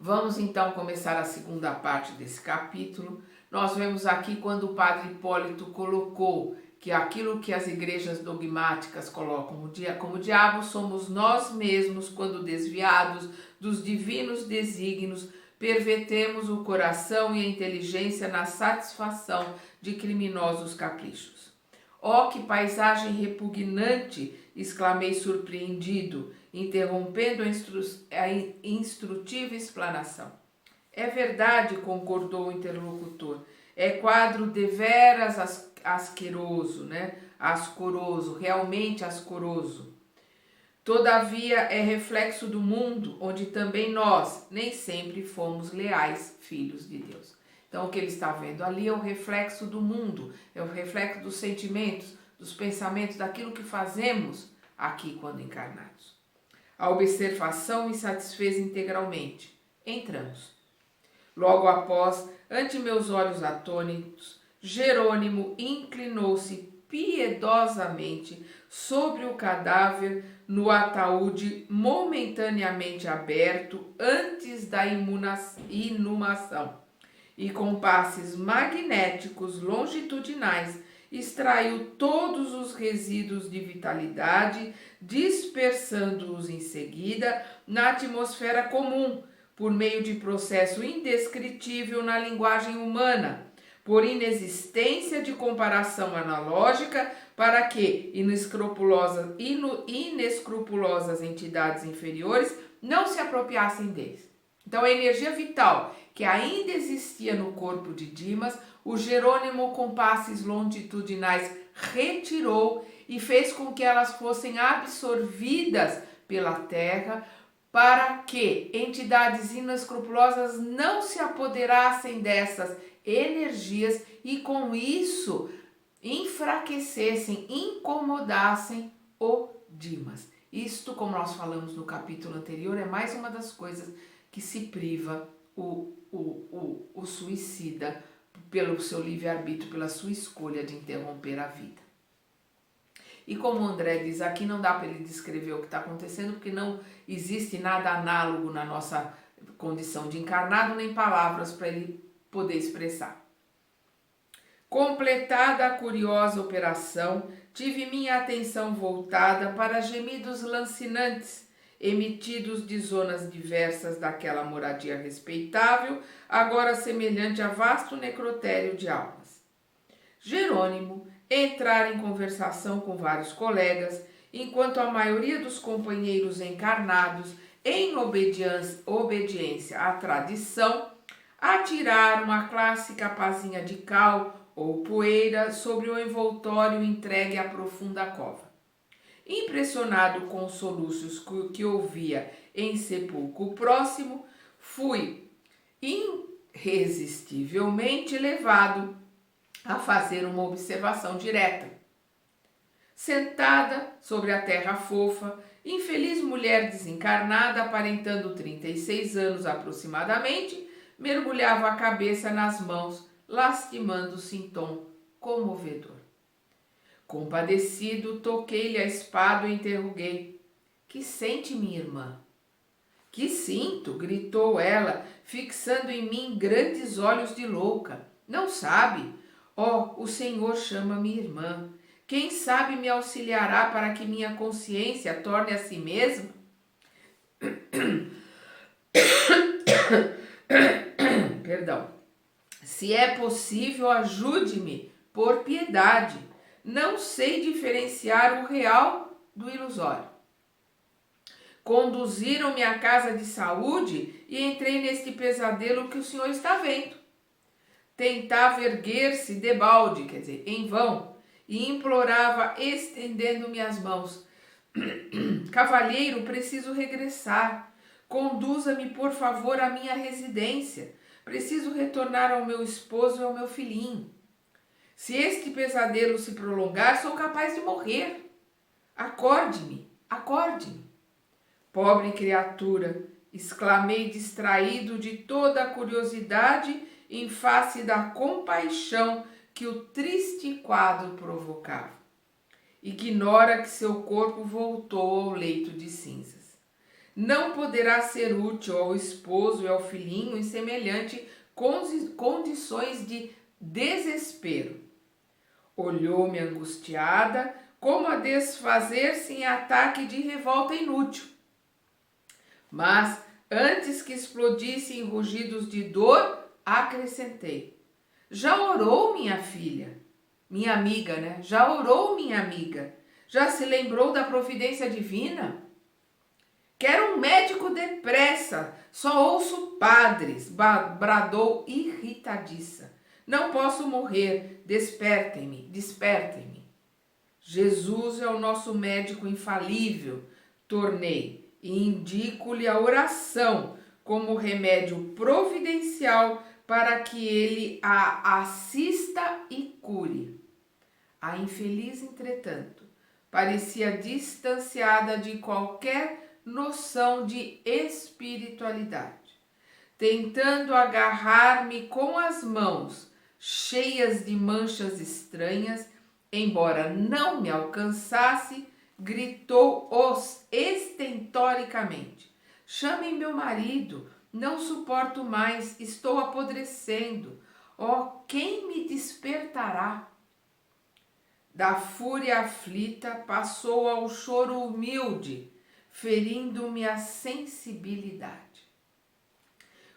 Vamos então começar a segunda parte desse capítulo. Nós vemos aqui quando o padre Hipólito colocou que aquilo que as igrejas dogmáticas colocam como diabo somos nós mesmos quando desviados dos divinos desígnios, pervertemos o coração e a inteligência na satisfação de criminosos caprichos. Oh, que paisagem repugnante! Exclamei surpreendido, interrompendo a instrutiva explanação. É verdade, concordou o interlocutor. É quadro deveras asqueroso, né? Ascoroso, realmente ascoroso. Todavia é reflexo do mundo, onde também nós nem sempre fomos leais filhos de Deus. Então o que ele está vendo ali é o reflexo do mundo, é o reflexo dos sentimentos, dos pensamentos, daquilo que fazemos aqui quando encarnados. A observação me satisfez integralmente. Entramos. Logo após, ante meus olhos atônitos, Jerônimo inclinou-se piedosamente sobre o cadáver no ataúde momentaneamente aberto antes da inumação e com passes magnéticos longitudinais extraiu todos os resíduos de vitalidade, dispersando-os em seguida na atmosfera comum, por meio de processo indescritível na linguagem humana, por inexistência de comparação analógica, para que inescrupulosas entidades inferiores não se apropriassem deles. Então, a energia vital que ainda existia no corpo de Dimas, o Jerônimo, com passes longitudinais, retirou e fez com que elas fossem absorvidas pela terra, para que entidades inescrupulosas não se apoderassem dessas energias e com isso enfraquecessem, incomodassem o Dimas. Isto, como nós falamos no capítulo anterior, é mais uma das coisas que se priva o suicida pelo seu livre-arbítrio, pela sua escolha de interromper a vida. E como o André diz aqui, não dá para ele descrever o que está acontecendo, porque não existe nada análogo na nossa condição de encarnado, nem palavras para ele poder expressar. Completada a curiosa operação, tive minha atenção voltada para gemidos lancinantes, emitidos de zonas diversas daquela moradia respeitável, agora semelhante a vasto necrotério de almas. Jerônimo entrara em conversação com vários colegas, enquanto a maioria dos companheiros encarnados, em obediência à tradição, atiraram a clássica pazinha de cal ou poeira sobre o envoltório entregue à profunda cova. Impressionado com os soluços que ouvia em sepulcro próximo, fui irresistivelmente levado a fazer uma observação direta. Sentada sobre a terra fofa, infeliz mulher desencarnada, aparentando 36 anos aproximadamente, mergulhava a cabeça nas mãos, lastimando-se em tom comovedor. Compadecido, toquei-lhe a espada e interroguei. Que sente, minha irmã? Que sinto, gritou ela, fixando em mim grandes olhos de louca. Não sabe? Oh, o Senhor chama minha irmã. Quem sabe me auxiliará para que minha consciência torne a si mesma? Perdão. Se é possível, ajude-me, por piedade. Não sei diferenciar o real do ilusório. Conduziram-me à casa de saúde e entrei neste pesadelo que o senhor está vendo. Tentava erguer-se debalde, quer dizer, em vão, e implorava estendendo-me as mãos. Cavalheiro, preciso regressar. Conduza-me, por favor, à minha residência. Preciso retornar ao meu esposo e ao meu filhinho. Se este pesadelo se prolongar, sou capaz de morrer. Acorde-me, acorde-me. Pobre criatura, exclamei distraído de toda a curiosidade em face da compaixão que o triste quadro provocava. Ignora que seu corpo voltou ao leito de cinzas. não poderá ser útil ao esposo e ao filhinho em semelhante condições de desespero. Olhou-me angustiada, como a desfazer-se em ataque de revolta inútil. Mas, antes que explodisse em rugidos de dor, acrescentei: já orou minha filha? Minha amiga, né? Já orou minha amiga? Já se lembrou da providência divina? Quero um médico depressa, só ouço padres, bradou irritadiça. Não posso morrer, despertem-me, despertem-me. Jesus é o nosso médico infalível, tornei, e indico-lhe a oração como remédio providencial para que ele a assista e cure. A infeliz, entretanto, parecia distanciada de qualquer noção de espiritualidade, tentando agarrar-me com as mãos cheias de manchas estranhas, embora não me alcançasse, gritou estentoricamente: chamem meu marido, não suporto mais, estou apodrecendo. Oh, quem me despertará? Da fúria aflita passou ao choro humilde, ferindo-me a sensibilidade.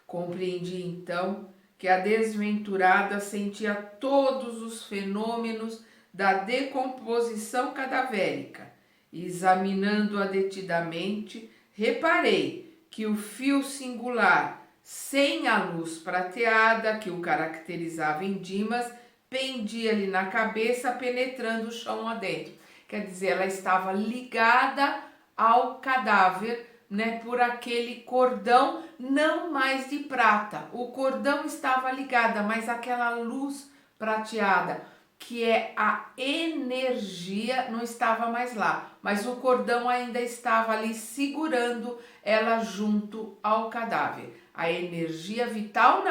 Compreendi então que a desventurada sentia todos os fenômenos da decomposição cadavérica. Examinando-a detidamente, reparei que o fio singular, sem a luz prateada que o caracterizava em Dimas, pendia-lhe na cabeça, penetrando o chão adentro. Quer dizer, ela estava ligada ao cadáver, né, por aquele cordão, não mais de prata. O cordão estava ligada, mas aquela luz prateada, que é a energia, não estava mais lá. Mas o cordão ainda estava ali segurando ela junto ao cadáver. A energia vital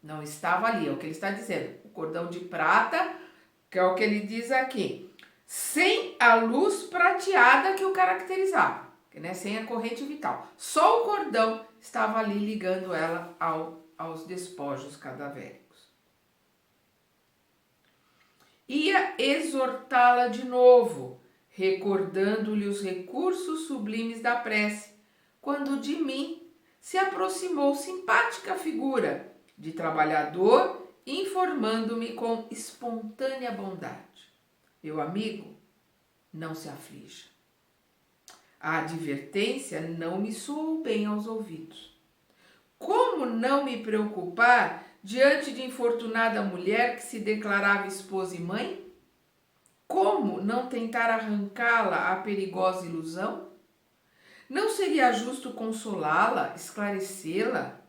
não estava ali, é o que ele está dizendo. O cordão de prata, que é o que ele diz aqui, sem a luz prateada que o caracterizava, né? Sem a corrente vital. Só o cordão estava ali ligando ela aos despojos cadavéricos. Ia exortá-la de novo, recordando-lhe os recursos sublimes da prece, quando de mim se aproximou simpática figura de trabalhador, informando-me com espontânea bondade: meu amigo, não se aflija. A advertência não me soou bem aos ouvidos. Como não me preocupar diante de infortunada mulher que se declarava esposa e mãe? Como não tentar arrancá-la à perigosa ilusão? Não seria justo consolá-la, esclarecê-la?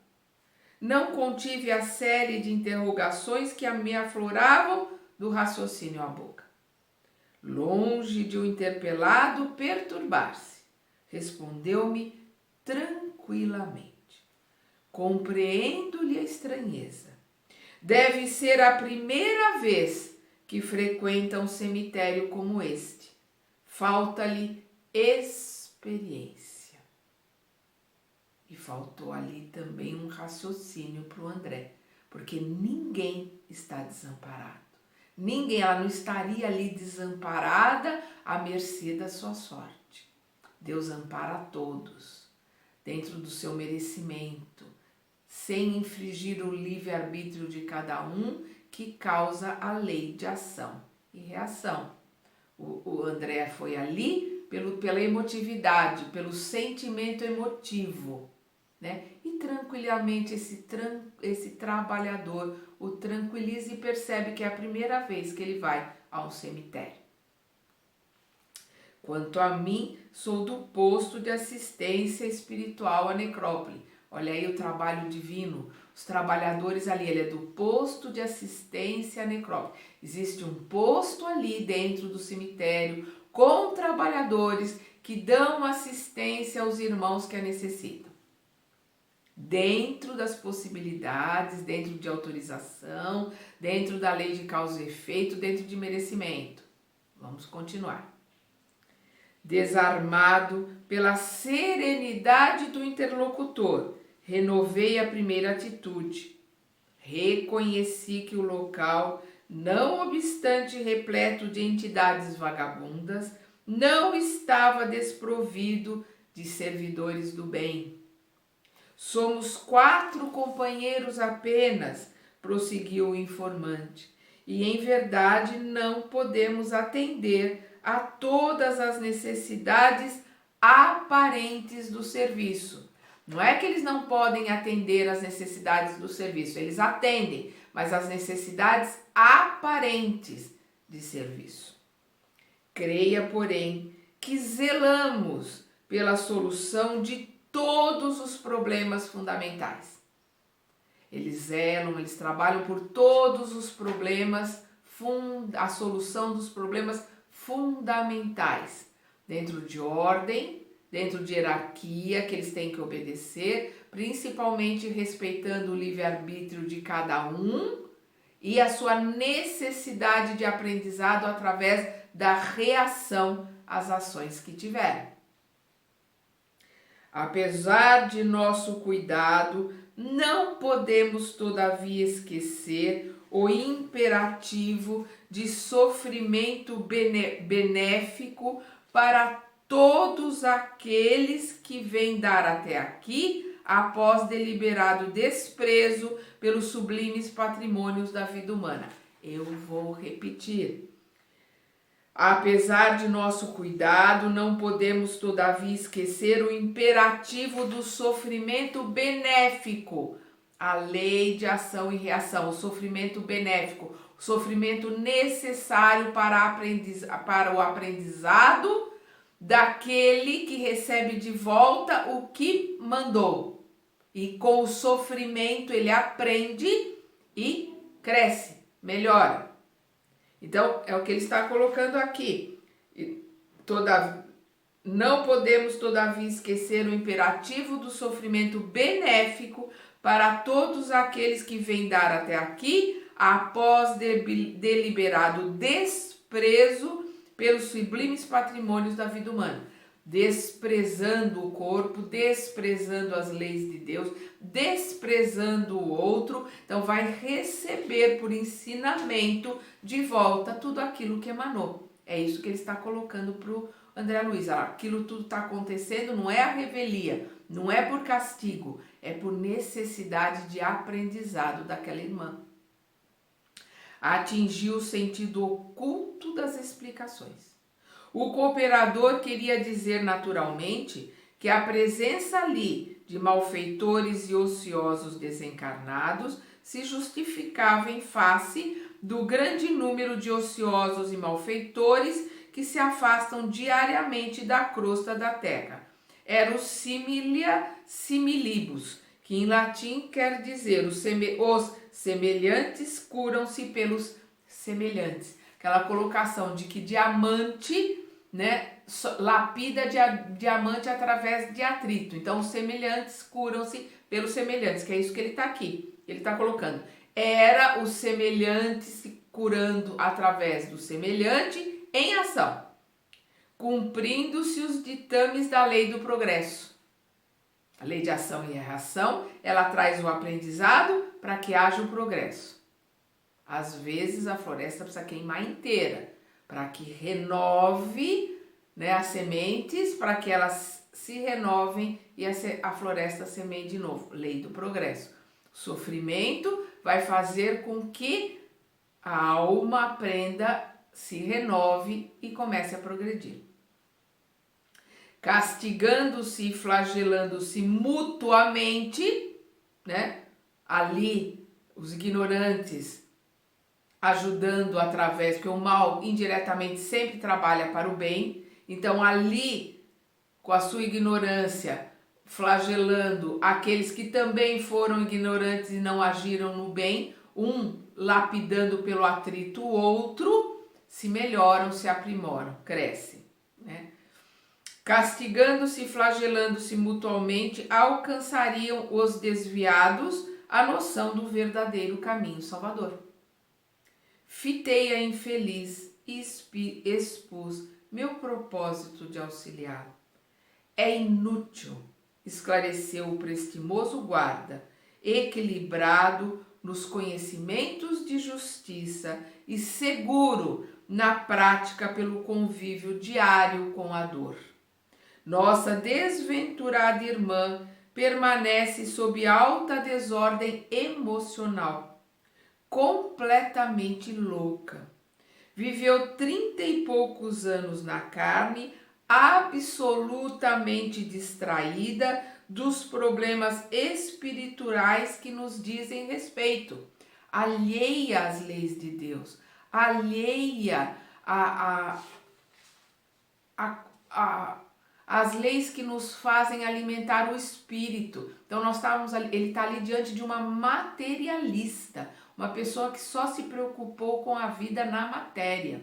Não contive a série de interrogações que me afloravam do raciocínio à boca. Longe de o interpelado perturbar-se, respondeu-me tranquilamente: compreendo-lhe a estranheza. Deve ser a primeira vez que frequenta um cemitério como este. Falta-lhe experiência. E faltou ali também um raciocínio para o André, porque ninguém está desamparado. Ninguém, ela não estaria ali desamparada à mercê da sua sorte. Deus ampara a todos, dentro do seu merecimento, sem infringir o livre-arbítrio de cada um, que causa a lei de ação e reação. O André foi ali pela emotividade, pelo sentimento emotivo, né? E tranquilamente esse trabalhador o tranquiliza e percebe que é a primeira vez que ele vai a um cemitério. Quanto a mim, sou do posto de assistência espiritual à necrópole. Olha aí o trabalho divino. Os trabalhadores ali, ele é do posto de assistência à necrópole. Existe um posto ali dentro do cemitério com trabalhadores que dão assistência aos irmãos que a necessitam. Dentro das possibilidades, dentro de autorização, dentro da lei de causa e efeito, dentro de merecimento. Vamos continuar. Desarmado pela serenidade do interlocutor, renovei a primeira atitude. Reconheci que o local, não obstante repleto de entidades vagabundas, não estava desprovido de servidores do bem. Somos 4 companheiros apenas, prosseguiu o informante, e em verdade não podemos atender a todas as necessidades aparentes do serviço. Não é que eles não podem atender as necessidades do serviço, eles atendem, mas as necessidades aparentes de serviço. Creia, porém, que zelamos pela solução de todos os problemas fundamentais. Eles zelam, eles trabalham por todos os problemas, a solução dos problemas fundamentais, dentro de ordem, dentro de hierarquia que eles têm que obedecer, principalmente respeitando o livre-arbítrio de cada um e a sua necessidade de aprendizado através da reação às ações que tiveram. Apesar de nosso cuidado, não podemos todavia esquecer o imperativo de sofrimento benéfico para todos aqueles que vêm dar até aqui após deliberado desprezo pelos sublimes patrimônios da vida humana. Eu vou repetir. Apesar de nosso cuidado, não podemos todavia esquecer o imperativo do sofrimento benéfico, a lei de ação e reação, o sofrimento benéfico, o sofrimento necessário para o aprendizado daquele que recebe de volta o que mandou. E com o sofrimento ele aprende e cresce, melhora. Então, é o que ele está colocando aqui. Não podemos, todavia, esquecer o imperativo do sofrimento benéfico para todos aqueles que vêm dar até aqui após deliberado desprezo pelos sublimes patrimônios da vida humana. Desprezando o corpo, desprezando as leis de Deus, desprezando o outro, então vai receber por ensinamento de volta tudo aquilo que emanou. É isso que ele está colocando para o André Luiz. Aquilo tudo está acontecendo, não é a revelia, não é por castigo, é por necessidade de aprendizado daquela irmã. Atingiu o sentido oculto das explicações. O cooperador queria dizer naturalmente que a presença ali de malfeitores e ociosos desencarnados se justificava em face do grande número de ociosos e malfeitores que se afastam diariamente da crosta da terra. Era o similia similibus, que em latim quer dizer os semelhantes curam-se pelos semelhantes. Aquela colocação de que diamante, né, lapida diamante através de atrito. Então, os semelhantes curam-se pelos semelhantes, que é isso que ele está aqui. Ele está colocando. Era o semelhante se curando através do semelhante em ação, cumprindo-se os ditames da lei do progresso. A lei de ação e reação, ela traz o aprendizado para que haja o progresso. Às vezes, a floresta precisa queimar inteira, para que renove, né, as sementes, para que elas se renovem e a floresta semeie de novo. Lei do progresso. O sofrimento vai fazer com que a alma aprenda, se renove e comece a progredir. Castigando-se e flagelando-se mutuamente, né? Ali, os ignorantes ajudando através, porque o mal indiretamente sempre trabalha para o bem. Então, ali, com a sua ignorância, flagelando aqueles que também foram ignorantes e não agiram no bem, um lapidando pelo atrito o outro, se melhoram, se aprimoram, crescem, né? Castigando-se e flagelando-se mutuamente, alcançariam os desviados a noção do verdadeiro caminho salvador. Fitei a infeliz e expus meu propósito de auxiliá-lo. É inútil, esclareceu o prestimoso guarda, equilibrado nos conhecimentos de justiça e seguro na prática pelo convívio diário com a dor. Nossa desventurada irmã permanece sob alta desordem emocional, completamente louca. Viveu 30 e poucos anos na carne, absolutamente distraída dos problemas espirituais que nos dizem respeito, alheia às leis de Deus, alheia às leis que nos fazem alimentar o espírito. Então ele está ali diante de uma materialista, uma pessoa que só se preocupou com a vida na matéria.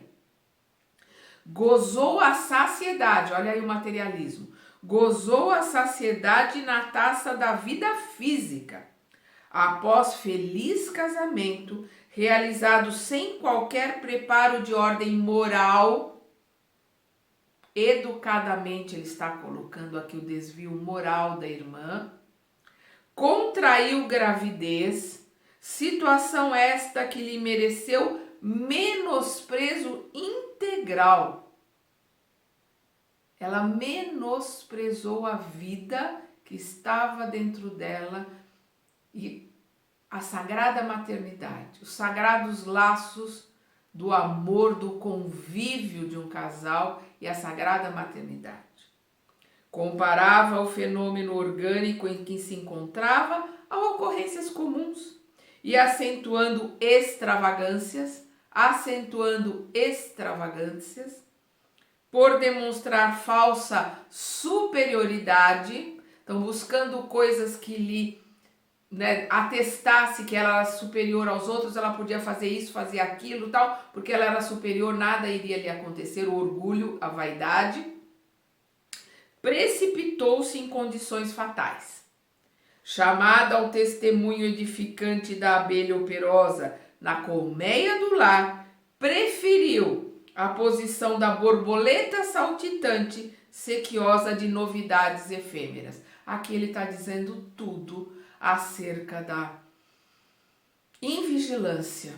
Gozou a saciedade, olha aí o materialismo, gozou a saciedade na taça da vida física. Após feliz casamento, realizado sem qualquer preparo de ordem moral, educadamente ele está colocando aqui o desvio moral da irmã, contraiu gravidez, situação esta que lhe mereceu menosprezo integral. Ela menosprezou a vida que estava dentro dela e a sagrada maternidade, os sagrados laços do amor, do convívio de um casal e a sagrada maternidade. Comparava o fenômeno orgânico em que se encontrava a ocorrências comuns e acentuando extravagâncias, por demonstrar falsa superioridade, então buscando coisas que lhe atestasse que ela era superior aos outros, ela podia fazer isso, fazer aquilo, tal, porque ela era superior, nada iria lhe acontecer, o orgulho, a vaidade, precipitou-se em condições fatais. Chamada ao testemunho edificante da abelha operosa na colmeia do lar, preferiu a posição da borboleta saltitante, sequiosa de novidades efêmeras. Aqui ele está dizendo tudo acerca da invigilância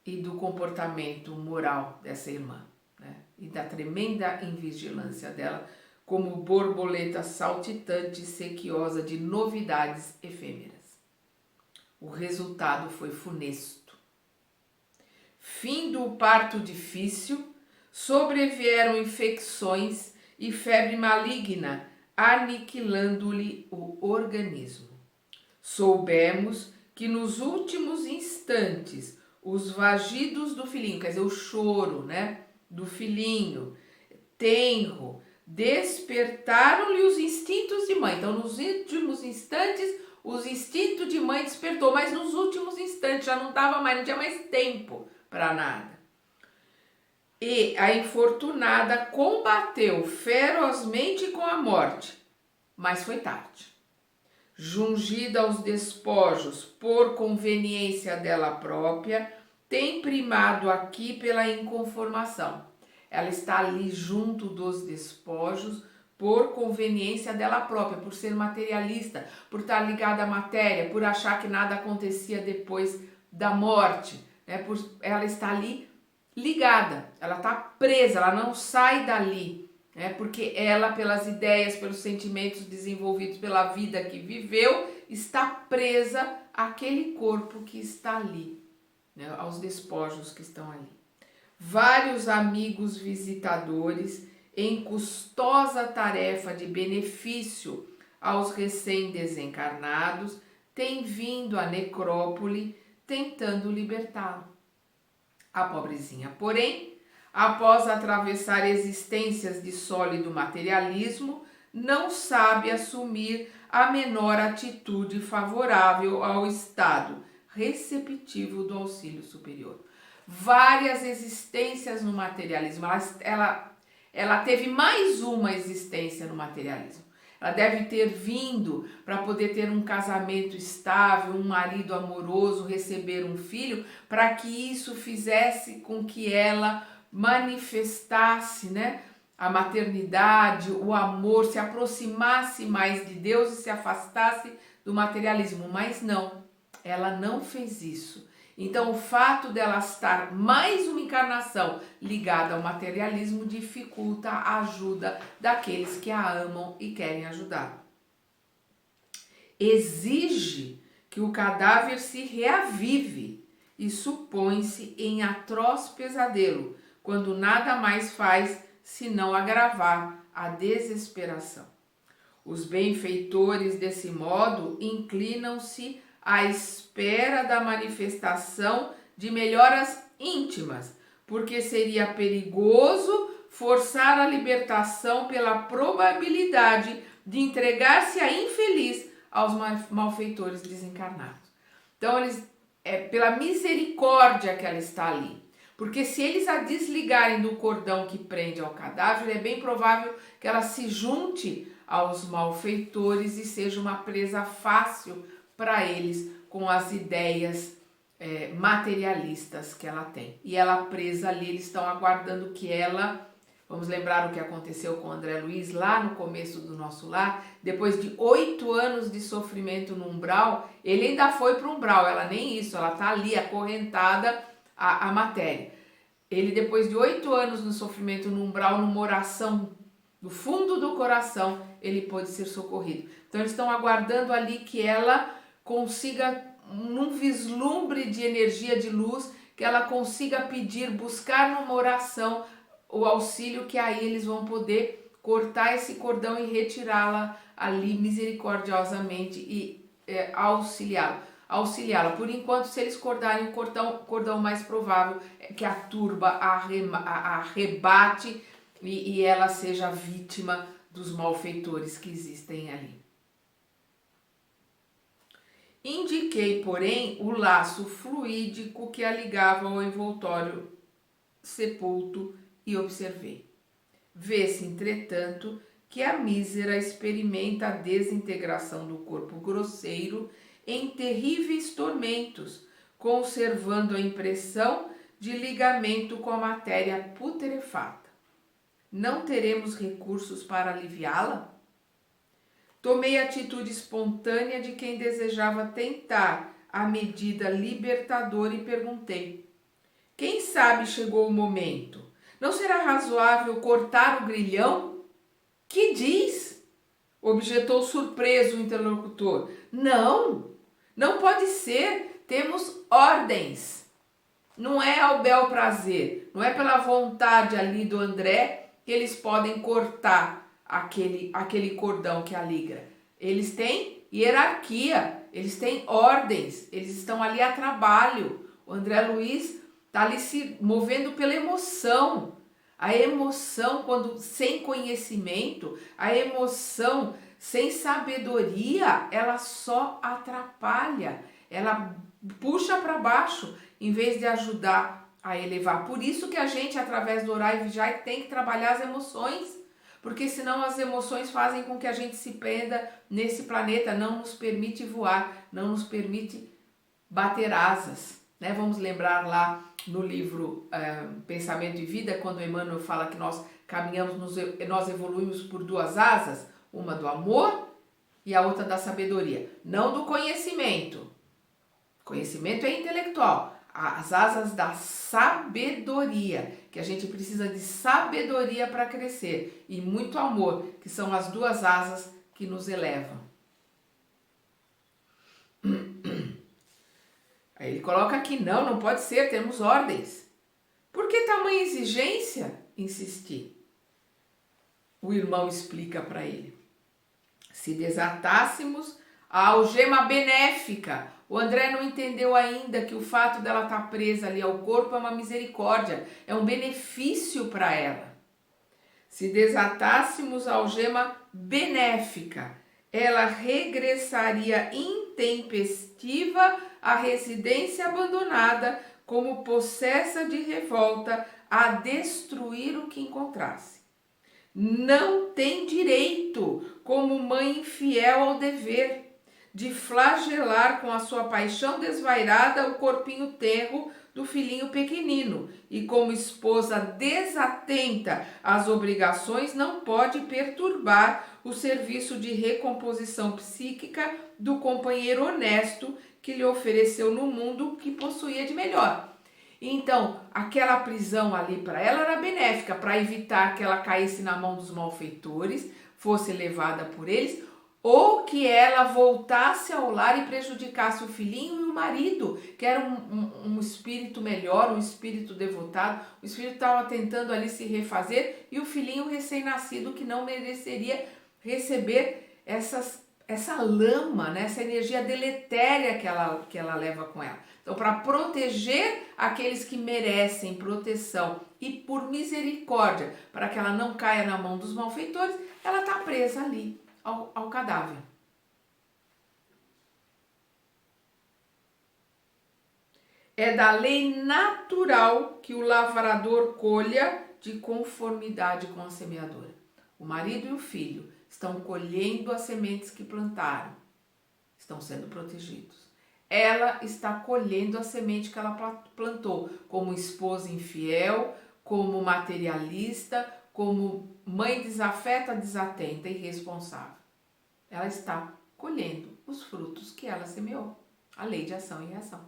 e do comportamento moral dessa irmã, né? E da tremenda invigilância dela como borboleta saltitante e sequiosa de novidades efêmeras. O resultado foi funesto. Fim do parto difícil, sobrevieram infecções e febre maligna, aniquilando-lhe o organismo. Soubemos que nos últimos instantes os vagidos do filhinho, quer dizer, o choro, né, do filhinho tenro, despertaram-lhe os instintos de mãe. Então, nos últimos instantes, os instintos de mãe despertou, mas nos últimos instantes já não dava mais, não tinha mais tempo para nada. E a infortunada combateu ferozmente com a morte, mas foi tarde. Jungida aos despojos por conveniência dela própria, tem primado aqui pela inconformação. Ela está ali junto dos despojos por conveniência dela própria, por ser materialista, por estar ligada à matéria, por achar que nada acontecia depois da morte, né? Ela está ali ligada, ela está presa, ela não sai dali, né? Porque ela, pelas ideias, pelos sentimentos desenvolvidos pela vida que viveu, está presa àquele corpo que está ali, né? Aos despojos que estão ali. Vários amigos visitadores, em custosa tarefa de benefício aos recém-desencarnados, têm vindo à necrópole tentando libertá-lo. A pobrezinha, porém, após atravessar existências de sólido materialismo, não sabe assumir a menor atitude favorável ao estado receptivo do auxílio superior. Várias existências no materialismo, ela teve mais uma existência no materialismo. Ela deve ter vindo para poder ter um casamento estável, um marido amoroso, receber um filho, para que isso fizesse com que ela manifestasse, né, a maternidade, o amor, se aproximasse mais de Deus e se afastasse do materialismo, mas não, ela não fez isso. Então, o fato dela estar mais uma encarnação ligada ao materialismo dificulta a ajuda daqueles que a amam e querem ajudar. Exige que o cadáver se reavive e supõe-se em atroz pesadelo, quando nada mais faz senão agravar a desesperação. Os benfeitores, desse modo, inclinam-se à espera da manifestação de melhoras íntimas, porque seria perigoso forçar a libertação pela probabilidade de entregar-se a infeliz aos malfeitores desencarnados. Então, pela misericórdia que ela está ali. Porque se eles a desligarem do cordão que prende ao cadáver, é bem provável que ela se junte aos malfeitores e seja uma presa fácil para eles com as ideias materialistas que ela tem. E ela presa ali, eles estão aguardando que ela... Vamos lembrar o que aconteceu com o André Luiz lá no começo do nosso lar. Depois de 8 anos de sofrimento no umbral, ele ainda foi para o umbral, ela nem isso, ela está ali acorrentada à matéria. Ele, depois de 8 anos no sofrimento no umbral, numa oração do fundo do coração, ele pôde ser socorrido. Então eles estão aguardando ali que ela consiga, num vislumbre de energia de luz, que ela consiga pedir, buscar numa oração o auxílio, que aí eles vão poder cortar esse cordão e retirá-la ali misericordiosamente e auxiliá-la. Por enquanto, se eles cortarem o cordão mais provável é que a turba a arrebate e ela seja vítima dos malfeitores que existem ali. Indiquei, porém, o laço fluídico que a ligava ao envoltório sepulto e observei. Vê-se, entretanto, que a mísera experimenta a desintegração do corpo grosseiro em terríveis tormentos, conservando a impressão de ligamento com a matéria putrefata. Não teremos recursos para aliviá-la? Tomei a atitude espontânea de quem desejava tentar a medida libertadora e perguntei: quem sabe chegou o momento? Não será razoável cortar o grilhão? Que diz? Objetou surpreso o interlocutor. Não pode ser. Temos ordens. Não é ao bel prazer, não é pela vontade ali do André que eles podem cortar aquele cordão que a liga. Eles têm hierarquia, eles têm ordens, eles estão ali a trabalho. O André Luiz está ali se movendo pela emoção. A emoção, quando sem conhecimento, a emoção sem sabedoria, ela só atrapalha, ela puxa para baixo, em vez de ajudar a elevar. Por isso que a gente, através do orar e vigiar, tem que trabalhar as emoções, porque senão as emoções fazem com que a gente se prenda nesse planeta, não nos permite voar, não nos permite bater asas. Vamos lembrar lá no livro Pensamento e Vida, quando Emmanuel fala que nós caminhamos, nós evoluímos por 2 asas, uma do amor e a outra da sabedoria, não do conhecimento. Conhecimento é intelectual, as asas da sabedoria, que a gente precisa de sabedoria para crescer, e muito amor, que são as 2 asas que nos elevam. Aí ele coloca aqui, não pode ser, temos ordens. Por que tamanha exigência? Insisti. O irmão explica para ele. Se desatássemos a algema benéfica, o André não entendeu ainda que o fato dela estar presa ali ao corpo é uma misericórdia, é um benefício para ela. Se desatássemos a algema benéfica, ela regressaria intempestiva à residência abandonada, como possessa de revolta, a destruir o que encontrasse. Não tem direito, como mãe infiel ao dever. de flagelar com a sua paixão desvairada o corpinho tenro do filhinho pequenino, e como esposa desatenta às obrigações, não pode perturbar o serviço de recomposição psíquica do companheiro honesto que lhe ofereceu no mundo o que possuía de melhor. Então, aquela prisão ali para ela era benéfica, para evitar que ela caísse na mão dos malfeitores, fosse levada por eles, ou que ela voltasse ao lar e prejudicasse o filhinho e o marido, que era um espírito melhor, um espírito devotado. O espírito estava tentando ali se refazer, e o filhinho recém-nascido que não mereceria receber essa lama, né? Essa energia deletéria que ela leva com ela. Então, para proteger aqueles que merecem proteção e por misericórdia, para que ela não caia na mão dos malfeitores, ela está presa ali ao cadáver. É da lei natural que o lavrador colha de conformidade com a semeadora. O marido e o filho estão colhendo as sementes que plantaram, estão sendo protegidos. Ela está colhendo a semente que ela plantou, como esposa infiel, como materialista, como mãe desafeta, desatenta e irresponsável. Ela está colhendo os frutos que ela semeou, a lei de ação e reação.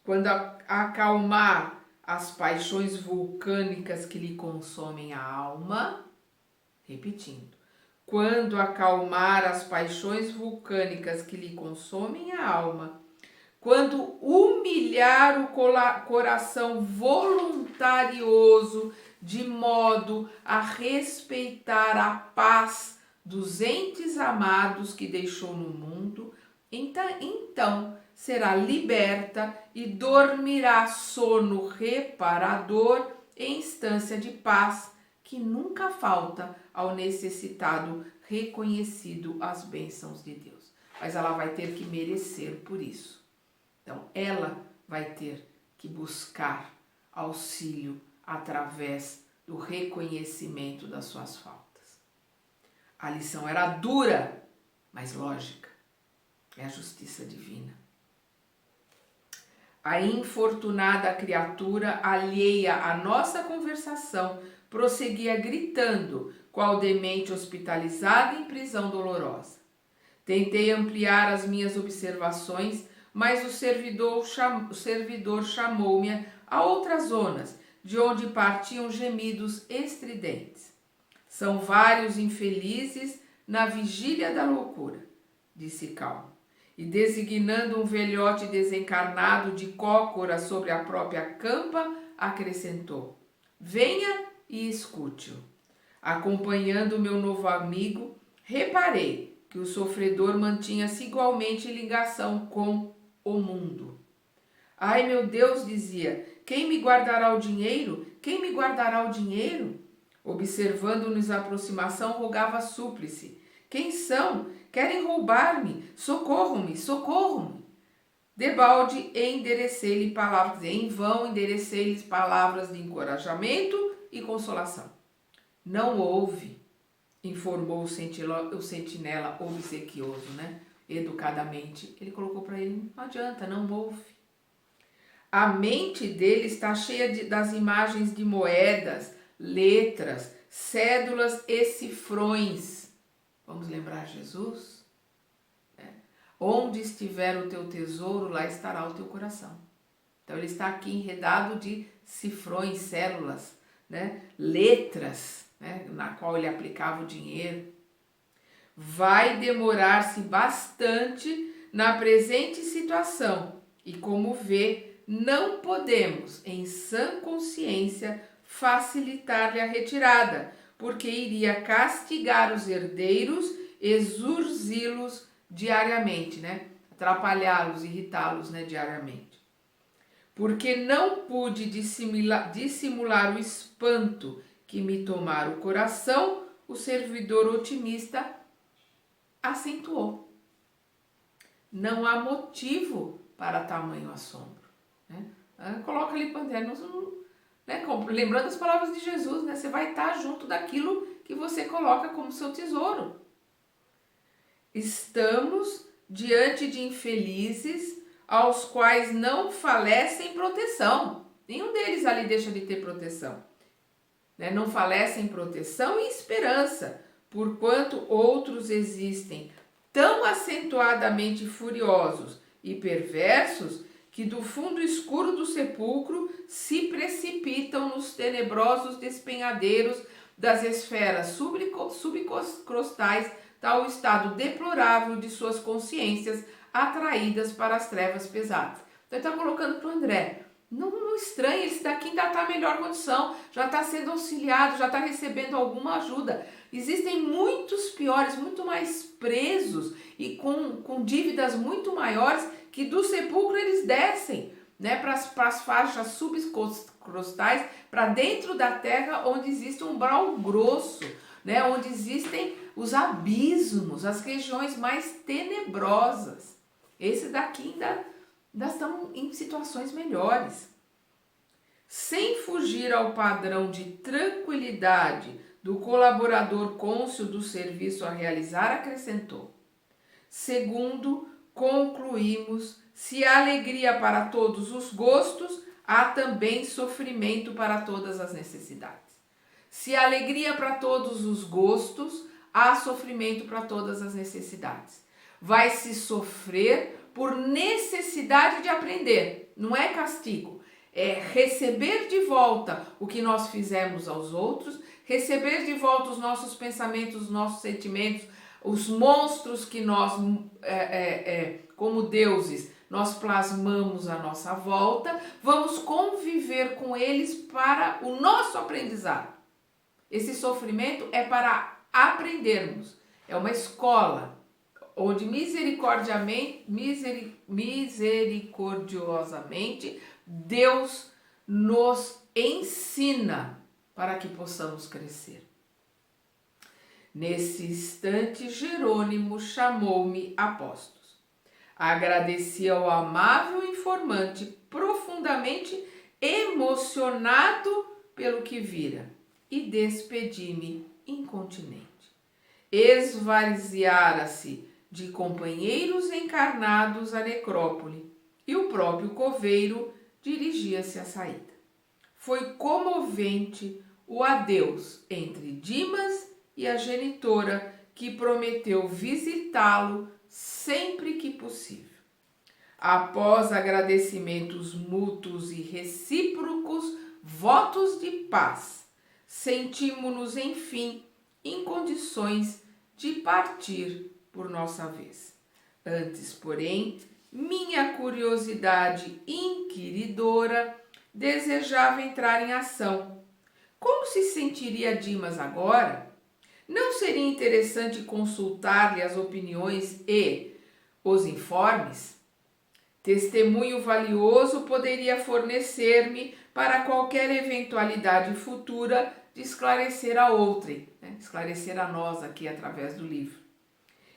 Quando acalmar as paixões vulcânicas que lhe consomem a alma, repetindo, quando acalmar as paixões vulcânicas que lhe consomem a alma, quando humilhar o coração voluntarioso de modo a respeitar a paz dos entes amados que deixou no mundo, então será liberta e dormirá sono reparador em instância de paz que nunca falta ao necessitado reconhecido as bênçãos de Deus. Mas ela vai ter que merecer por isso. Então, ela vai ter que buscar auxílio através do reconhecimento das suas faltas. A lição era dura, mas lógica. É a justiça divina. A infortunada criatura, alheia à nossa conversação, prosseguia gritando, qual demente hospitalizada em prisão dolorosa. Tentei ampliar as minhas observações, mas o servidor chamou-me a outras zonas, de onde partiam gemidos estridentes. São vários infelizes na vigília da loucura, disse calmo, e designando um velhote desencarnado de cócora sobre a própria campa, acrescentou: venha e escute-o. Acompanhando meu novo amigo, reparei que o sofredor mantinha-se igualmente em ligação com o mundo. Ai, meu Deus, dizia, quem me guardará o dinheiro? Quem me guardará o dinheiro? Observando-nos a aproximação, rogava súplice. Quem são? Querem roubar-me? Socorram-me, socorram-me. Debalde enderecei-lhe palavras, em vão enderecei-lhes palavras de encorajamento e consolação. Não houve, informou o sentinela obsequioso, né? Educadamente. Ele colocou para ele, não adianta, não houve. A mente dele está cheia das imagens de moedas, letras, cédulas e cifrões. Vamos lembrar Jesus? Onde estiver o teu tesouro, lá estará o teu coração. Então ele está aqui enredado de cifrões, células, né? Letras, né? Na qual ele aplicava o dinheiro. Vai demorar-se bastante na presente situação e, como vê, não podemos, em sã consciência, facilitar-lhe a retirada, porque iria castigar os herdeiros, exorzi-los diariamente, né? Atrapalhá-los, irritá-los, né, diariamente. Porque não pude dissimular o espanto que me tomara o coração, o servidor otimista acentuou. Não há motivo para tamanho assombro. Né? Coloca ali panteiro, né? Lembrando as palavras de Jesus, né? Você vai estar junto daquilo que você coloca como seu tesouro. Estamos diante de infelizes aos quais não falecem proteção. Nenhum deles ali deixa de ter proteção. Né? Não falecem proteção e esperança, porquanto outros existem tão acentuadamente furiosos e perversos que do fundo escuro do sepulcro se precipitam nos tenebrosos despenhadeiros das esferas subcrostais, tal estado deplorável de suas consciências atraídas para as trevas pesadas. Então ele está colocando para o André, não estranhe, esse daqui ainda está em melhor condição, já está sendo auxiliado, já está recebendo alguma ajuda. Existem muitos piores, muito mais presos e com dívidas muito maiores, que do sepulcro eles descem, né, para as faixas subcrostais, para dentro da terra, onde existe um umbral grosso, né, onde existem os abismos, as regiões mais tenebrosas. Esse daqui ainda estão em situações melhores. Sem fugir ao padrão de tranquilidade do colaborador cônscio do serviço a realizar, acrescentou: segundo, concluímos, se há alegria para todos os gostos, há também sofrimento para todas as necessidades. Se há alegria para todos os gostos, há sofrimento para todas as necessidades. Vai se sofrer por necessidade de aprender, não é castigo. É receber de volta o que nós fizemos aos outros, receber de volta os nossos pensamentos, os nossos sentimentos, os monstros que nós, como deuses, nós plasmamos à nossa volta, vamos conviver com eles para o nosso aprendizado. Esse sofrimento é para aprendermos, é uma escola, onde misericordiosamente Deus nos ensina para que possamos crescer. Nesse instante, Jerônimo chamou-me apóstolos. Agradeci ao amável informante, profundamente emocionado pelo que vira, e despedi-me incontinente. Esvaziara-se de companheiros encarnados a necrópole, e o próprio coveiro dirigia-se à saída. Foi comovente o adeus entre Dimas e a genitora, que prometeu visitá-lo sempre que possível. Após agradecimentos mútuos e recíprocos votos de paz, sentimos-nos, enfim, em condições de partir por nossa vez. Antes, porém, minha curiosidade inquiridora desejava entrar em ação. Como se sentiria Dimas agora? Não seria interessante consultar-lhe as opiniões e os informes? Testemunho valioso poderia fornecer-me para qualquer eventualidade futura de esclarecer a outrem, né? Esclarecer a nós aqui através do livro.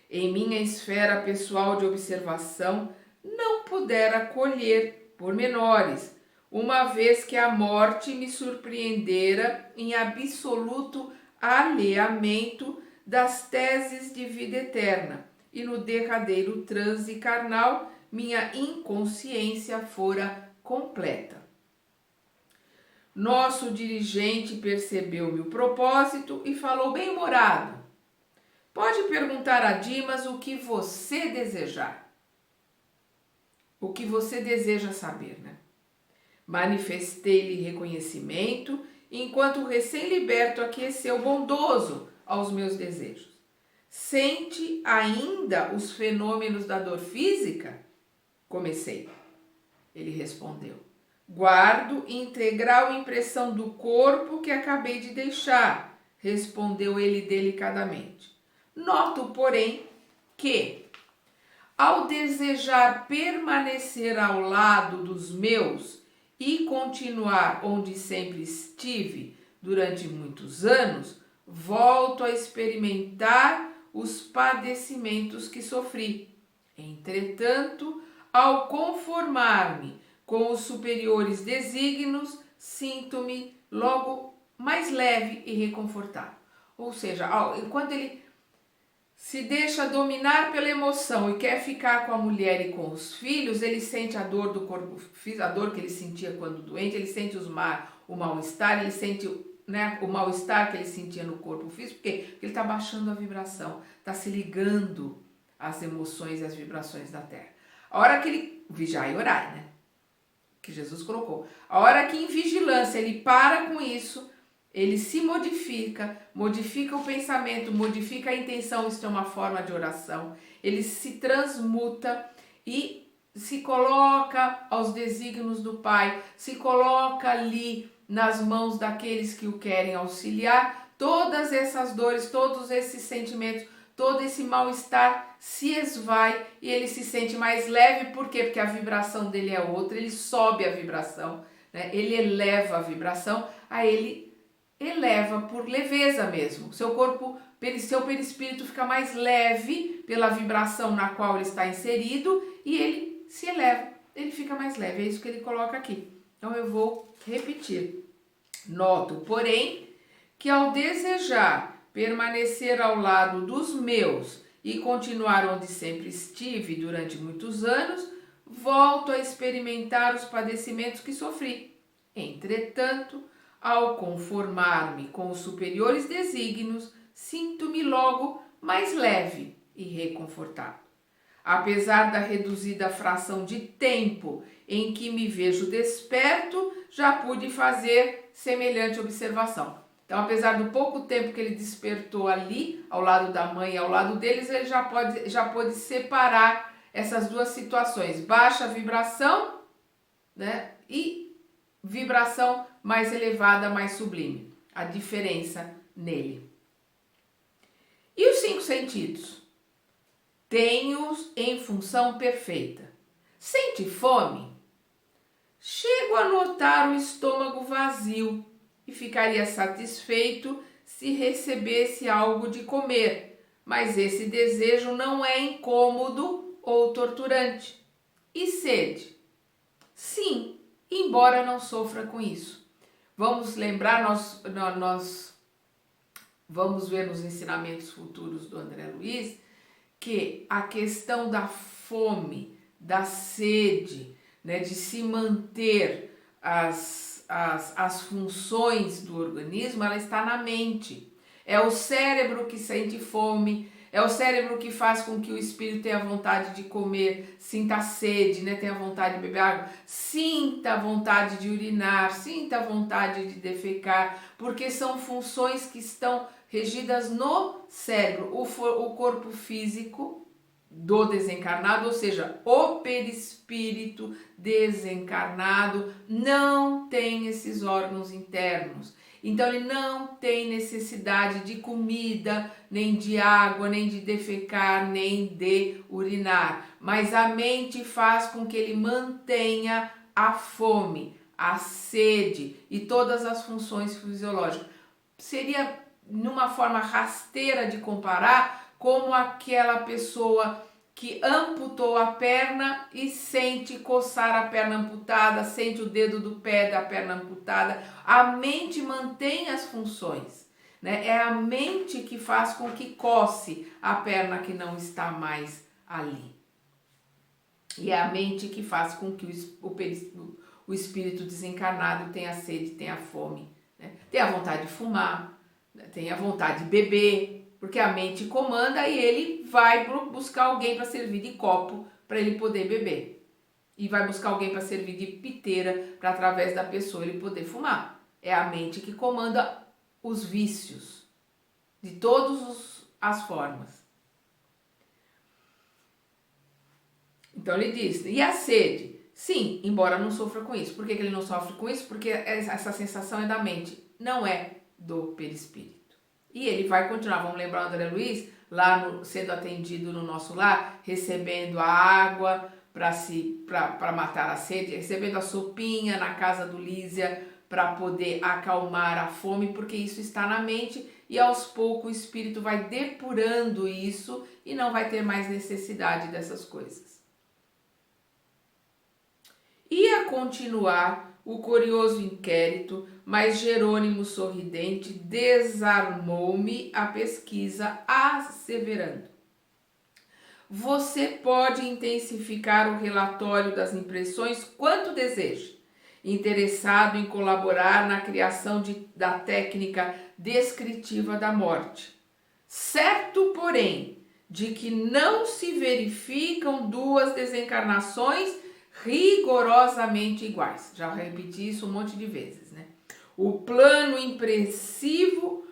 Em minha esfera pessoal de observação, não pudera colher pormenores, uma vez que a morte me surpreendera em absoluto alheamento das teses de vida eterna, e no derradeiro transe carnal minha inconsciência fora completa. Nosso dirigente percebeu-me o propósito e falou bem-humorado: pode perguntar a Dimas o que você desejar. O que você deseja saber, né? Manifestei-lhe reconhecimento, enquanto o recém-liberto aqueceu bondoso aos meus desejos. Sente ainda os fenômenos da dor física? Comecei. Ele respondeu: guardo integral impressão do corpo que acabei de deixar, respondeu ele delicadamente. Noto, porém, que, ao desejar permanecer ao lado dos meus e continuar onde sempre estive durante muitos anos, volto a experimentar os padecimentos que sofri. Entretanto, ao conformar-me com os superiores desígnios, sinto-me logo mais leve e reconfortado. Ou seja, enquanto ele se deixa dominar pela emoção e quer ficar com a mulher e com os filhos, ele sente a dor do corpo físico, a dor que ele sentia quando doente, ele sente o mal-estar, ele sente, né, o mal-estar que ele sentia no corpo físico, por quê? Porque ele está baixando a vibração, está se ligando às emoções e às vibrações da terra. A hora que ele, vigiai e orai, né, que Jesus colocou, a hora que em vigilância ele para com isso, ele se modifica o pensamento, modifica a intenção, isso é uma forma de oração, ele se transmuta e se coloca aos desígnios do Pai, se coloca ali nas mãos daqueles que o querem auxiliar, todas essas dores, todos esses sentimentos, todo esse mal-estar se esvai e ele se sente mais leve, por quê? Porque a vibração dele é outra, ele sobe a vibração, né? Ele eleva a vibração, aí ele eleva por leveza mesmo. Seu corpo, seu perispírito fica mais leve pela vibração na qual ele está inserido e ele se eleva, ele fica mais leve. É isso que ele coloca aqui. Então eu vou repetir. Noto, porém, que ao desejar permanecer ao lado dos meus e continuar onde sempre estive durante muitos anos, volto a experimentar os padecimentos que sofri. Entretanto, ao conformar-me com os superiores desígnios, sinto-me logo mais leve e reconfortado. Apesar da reduzida fração de tempo em que me vejo desperto, já pude fazer semelhante observação. Então, apesar do pouco tempo que ele despertou ali, ao lado da mãe e ao lado deles, ele já pôde separar essas duas situações, baixa vibração, né, e vibração mais elevada, mais sublime. A diferença nele. E os 5 sentidos? Tenho-os em função perfeita. Sente fome? Chego a notar o estômago vazio e ficaria satisfeito se recebesse algo de comer, mas esse desejo não é incômodo ou torturante. E sede? Sim, embora não sofra com isso. Vamos lembrar, nós vamos ver nos ensinamentos futuros do André Luiz, que a questão da fome, da sede, né, de se manter as funções do organismo, ela está na mente. É o cérebro que sente fome, é o cérebro que faz com que o espírito tenha vontade de comer, sinta sede, né, tenha vontade de beber água, sinta a vontade de urinar, sinta a vontade de defecar, porque são funções que estão regidas no cérebro. O corpo físico do desencarnado, ou seja, o perispírito desencarnado, não tem esses órgãos internos. Então ele não tem necessidade de comida, nem de água, nem de defecar, nem de urinar. Mas a mente faz com que ele mantenha a fome, a sede e todas as funções fisiológicas. Seria, numa forma rasteira de comparar, como aquela pessoa que amputou a perna e sente coçar a perna amputada, sente o dedo do pé da perna amputada. A mente mantém as funções, né? É a mente que faz com que coce a perna que não está mais ali. E é a mente que faz com que o espírito desencarnado tenha sede, tenha fome, né? Tenha vontade de fumar, né? Tenha vontade de beber, porque a mente comanda e ele vai buscar alguém para servir de copo para ele poder beber. E vai buscar alguém para servir de piteira para, através da pessoa, ele poder fumar. É a mente que comanda os vícios de todas as formas. Então ele diz, e a sede? Sim, embora não sofra com isso. Por que ele não sofre com isso? Porque essa sensação é da mente, não é do perispírito. E ele vai continuar, vamos lembrar o André Luiz, lá sendo atendido no nosso lar, recebendo a água para matar a sede, recebendo a sopinha na casa do Lísia para poder acalmar a fome, porque isso está na mente e aos poucos o espírito vai depurando isso e não vai ter mais necessidade dessas coisas. E a continuar, o curioso inquérito, mas Jerônimo sorridente desarmou-me a pesquisa, asseverando: você pode intensificar o relatório das impressões quanto deseja, interessado em colaborar na criação da técnica descritiva da morte. Certo, porém, de que não se verificam duas desencarnações rigorosamente iguais. Já repeti isso um monte de vezes, né? O plano impressivo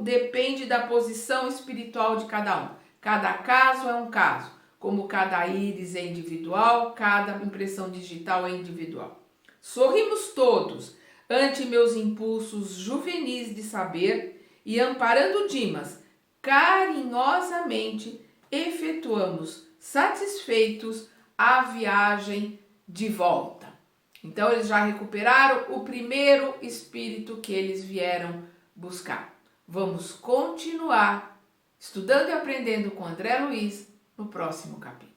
depende da posição espiritual de cada um. Cada caso é um caso, como cada íris é individual, cada impressão digital é individual. Sorrimos todos ante meus impulsos juvenis de saber e, amparando Dimas, carinhosamente efetuamos satisfeitos a viagem de volta. Então eles já recuperaram o primeiro espírito que eles vieram buscar. Vamos continuar estudando e aprendendo com André Luiz no próximo capítulo.